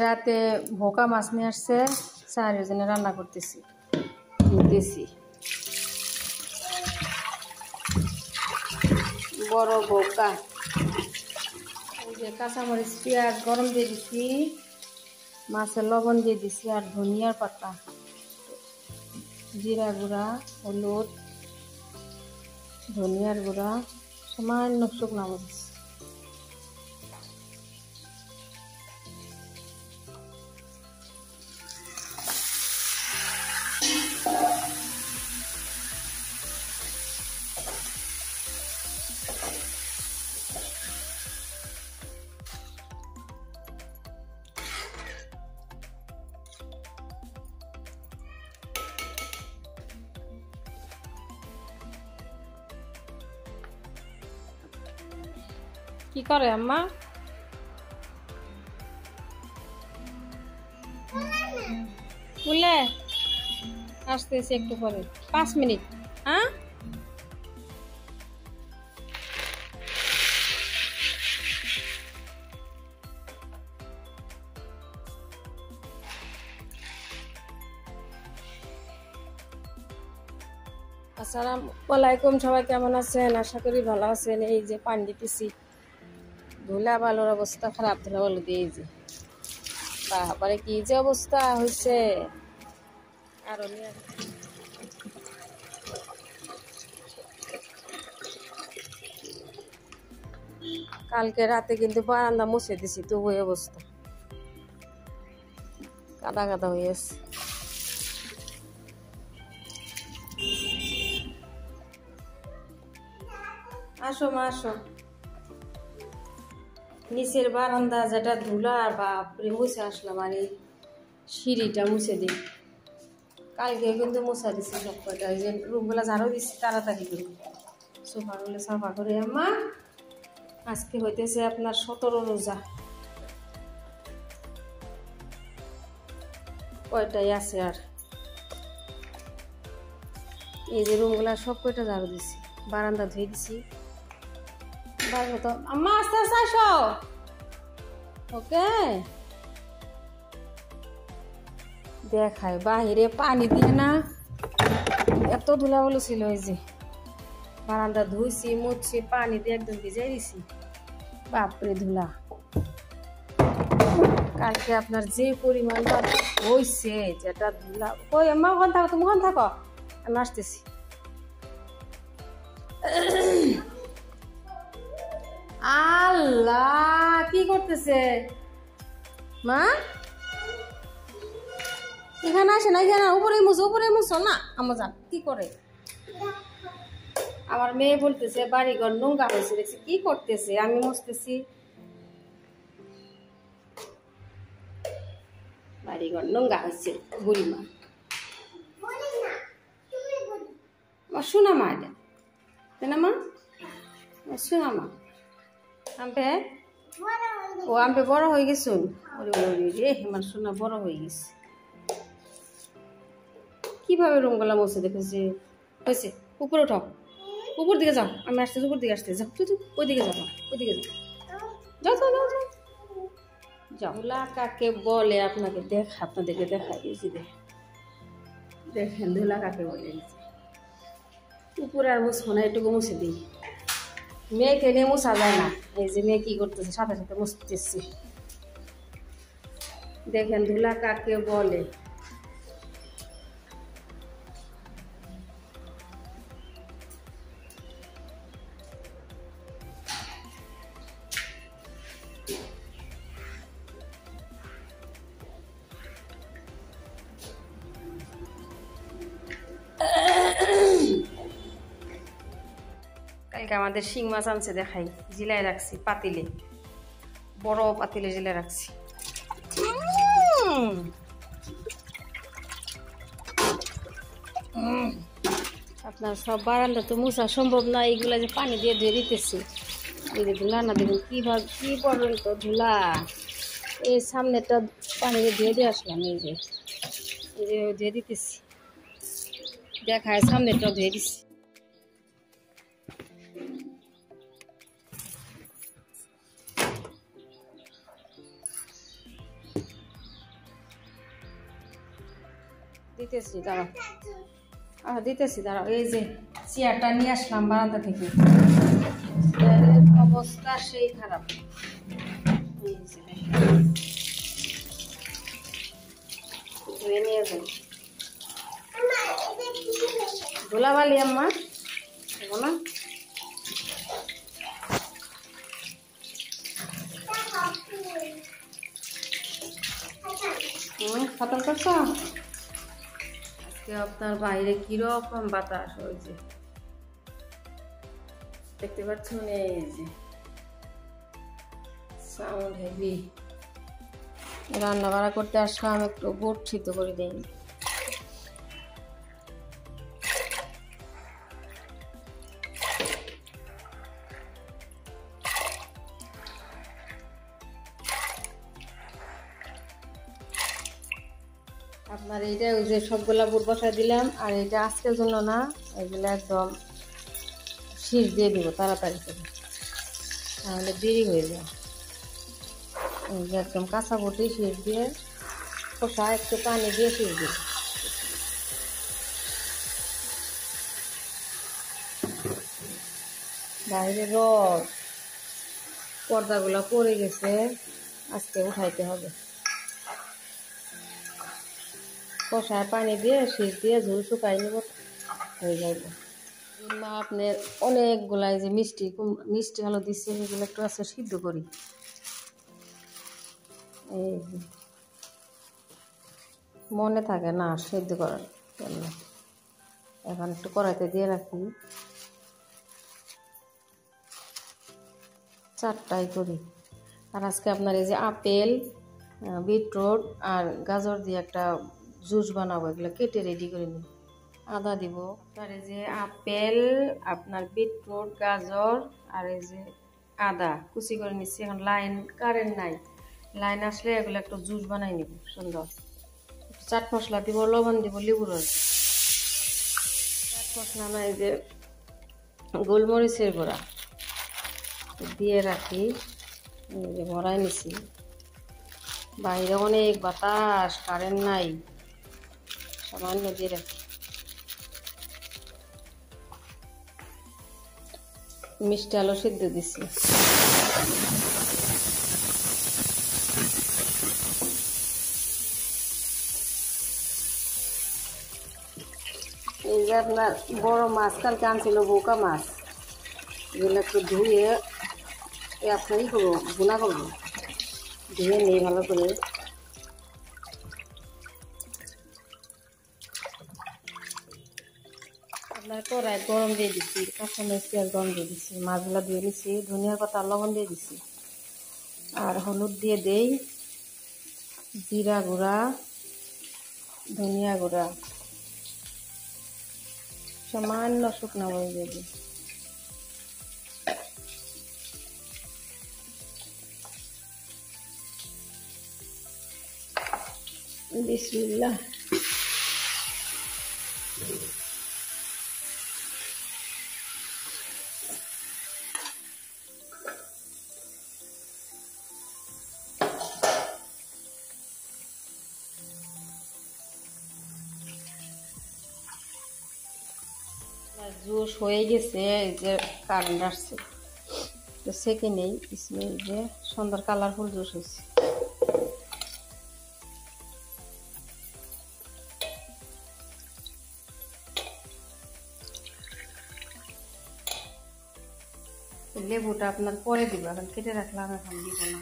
রাতে ভোকা মাছ নিয়ে আসছে, চারের জন্য রান্না করতেছি। দেশি বড় ভোকা, এই যে কাঁচামরিচ পেঁয়াজ গরম দিয়ে দিছি, মাছের লবণ দিয়ে দিছি, আর ধনিয়ার পাতা, জিরা গুঁড়া, হলুদ, ধনিয়ার গুঁড়া, সামান্য শুকনো মরিচ। কি করে আম্মা? বুঝলে আসতেছি একটু পরে, 5 মিনিট। হ্যাঁ, আসসালামু আলাইকুম। সবাই কেমন আছেন? আশা করি ভালো আছেন। এই যে পানি দিতেছি, ধুলা বালুর অবস্থা খারাপ। ধুলা বালু দিয়ে এই যে বাবারে কি যে অবস্থা হয়েছে। আর কালকে রাতে কিন্তু বারান্দা মুছে দিছি, তো ওই অবস্থা কাদা কাদা হয়ে আছে। আসো মা আসো, নিচের বারান্দা যেটা ধুলা বাপরে মুছে আসলাম, আর এই সিঁড়িটা মুছে দিই। কালকে কিন্তু মুছা দিছি সব কয়টা, এই যে রুমগুলা ঝাড়ু দিচ্ছি তাড়াতাড়ি করে, সোফাগুলো সাফা করে। আম্মা আজকে হইতেছে আপনার 17 রোজা, কয়টাই আছে আর। এই যে রুমগুলা সব কয়টা ঝাড়ু দিছি, বারান্দা ধুয়ে দিছি। আম্মা আস্তে আস্তে আসো, ওকে। দেখায় বাহিরে পানি দিয়ে না, এত ধুলাবালু ছিল। এই যে বারান্দা ধুইছি মুছছি, পানি দিয়ে একদম ভিজাই দিছি, বাপরে ধুলা। কালকে আপনার যে পরিমাণ হয়েছে, যেটা ধুলা। ওই আম্মা ওখানে থাকো, তুমি ওখানে থাকো, আমি আসতেছি। আল্লাহ কি করতেছে মা? এখানে আসে না, এখানে উপরে মুছো না। আমার যান কি করে, আমার মেয়ে বলতেছে বাড়িঘর নোংরা হয়েছে, দেখছি কি করতেছে। আমি মুছতেছি, বাড়িঘর নোংরা হয়েছে। বুড়িমা আমার শোনা মা, এটা তাই না মা? শোনা মা, আম্পে ও আম্পে বড় হয়ে গেছুন। রে আমার সোনা বড় হয়ে গেছে। কিভাবে রুমগুলা মুছে দেখেছে হয়েছে। উপরে উঠাও, উপর দিকে যাও, আমি আসতেছি, উপর দিকে আসতে যাও। তুই ওই দিকে যাও, ওই দিকে যাও, যাও যাও যাও যাও যাও। ধুলা কাকে বলে আপনাকে আপনাদেরকে দেখাই দিয়েছি। দেখেন ধুলা কাকে বলে। উপরে আর মুছবো না, এটুকু মুছে দিই। মেয়েকে নিয়ে মুছা যায় না। এই যে মেয়ে কি করতেছে, সাথে সাথে মুছতেছি। দেখেন ধুলা কাকে বলে। কালকে আমাদের শিং মাছ আনছে, দেখাই, জিলায় রাখছি পাতিলে, বড় পাতিলে জিলায় রাখছি। আপনার সব বারান্দা তো মুছা সম্ভব না, এইগুলা যে পানি দিয়ে ধুয়ে দিতেছি। এই যে ধুলা না, দেখুন কিভাবে কি পর্যন্ত ধুলা। এই সামনেটা পানি দিয়ে ধুয়ে দিয়ে আসলাম, এই যে ধুয়ে দিতেছি, দেখায় সামনেটা ধুয়ে দিচ্ছি। দিতেছি দাঁড়াও, দিতেছি দাঁড়াও। এই যে চেয়ারটা নিয়ে আসলাম বারান্দা থেকে, চেয়ারের অবস্থা সেই খারাপ। এই যে ধুয়ে নিয়ে যাই। ধুলাবালি আম্মা দেবো না। খতম করছো? আজকে আপনার বাইরে কিরকম বাতাস হয়েছে দেখতে পাচ্ছেন। এই যে সাউন্ড হেভি। রান্না বাড়া করতে আসলাম, একটু বুট সিদ্ধ করে দিই। আপনার এইটা ওই যে সবগুলা বুট বসায় দিলাম, আর এইটা আজকের জন্য না, এগুলো একদম শীষ দিয়ে দিব তাড়াতাড়ি করে, তাহলে দেরি হয়ে যায়। এই যে একদম কাঁচা বুটি শীষ দিয়ে কষা, একটু পানি দিয়ে শীষ দিব। বাইরে রোদ, পর্দাগুলো পড়ে গেছে, আজকে উঠাইতে হবে। কষায় পানি দিয়ে শীষ দিয়ে ঝুল শুকাই নিব, হয়ে যাইব। মা আপনার অনেকগুলাই যে মিষ্টি আলু দিচ্ছে, এগুলো একটু আছে সিদ্ধ করি। এই মনে থাকে না সিদ্ধ করার জন্য, এখন একটু কড়াইতে দিয়ে রাখি। চারটাই করি। আর আজকে আপনার এই যে আপেল, বিটরুট আর গাজর দিয়ে একটা জুস বানাবো, এগুলো কেটে রেডি করে নিই। আদা দিব। আর এই যে আপেল, আপনার বিটরুট, গাজর আর এই যে আদা কুচি করে নিচ্ছি। এখন লাইন কারেন্ট নাই, লাইন আসলে এগুলো একটু জুস বানাই নিব সুন্দর। চাট মশলা দিব, লবণ দিব, লেবু রস। চাট মশলা না, এই যে গোলমরিচের গুঁড়া দিয়ে রাখি। এই যে ভরাই নিছি। বাইরে অনেক বাতাস, কারেন্ট নাই, সামান্য দিয়ে রাখি। মিষ্টি আলু সিদ্ধ দিচ্ছি। এই যে আপনার বড় মাছ কালকে আনছিল, বোকা মাছ, এগুলো একটু ধুয়ে আপনারই করবো, ভুনা করবো। ধুয়ে নিই ভালো করে। আপনার কড়াই গরম দিয়ে দিচ্ছি, কাঁচামরিচ পেঁয়াজ গরম দিয়ে দিচ্ছি, মাছগুলো দিয়ে দিচ্ছি, ধনিয়া পাতা লবণ দিয়ে দিচ্ছি, আর হলুদ দিয়ে দেই, জিরা গুঁড়া, ধনিয়া গুঁড়া, সামান্য শুকনো মরিচ দিয়ে দিই। বিসমিল্লাহ। জুস হয়ে গেছে, এই যে কারেন্ট আসছে, তো সেকে নেই। এই যে সুন্দর কালারফুল জুস হয়েছে। লেবুটা আপনার পরে দিব, এখন কেটে রাখলাম, এখন দিব না।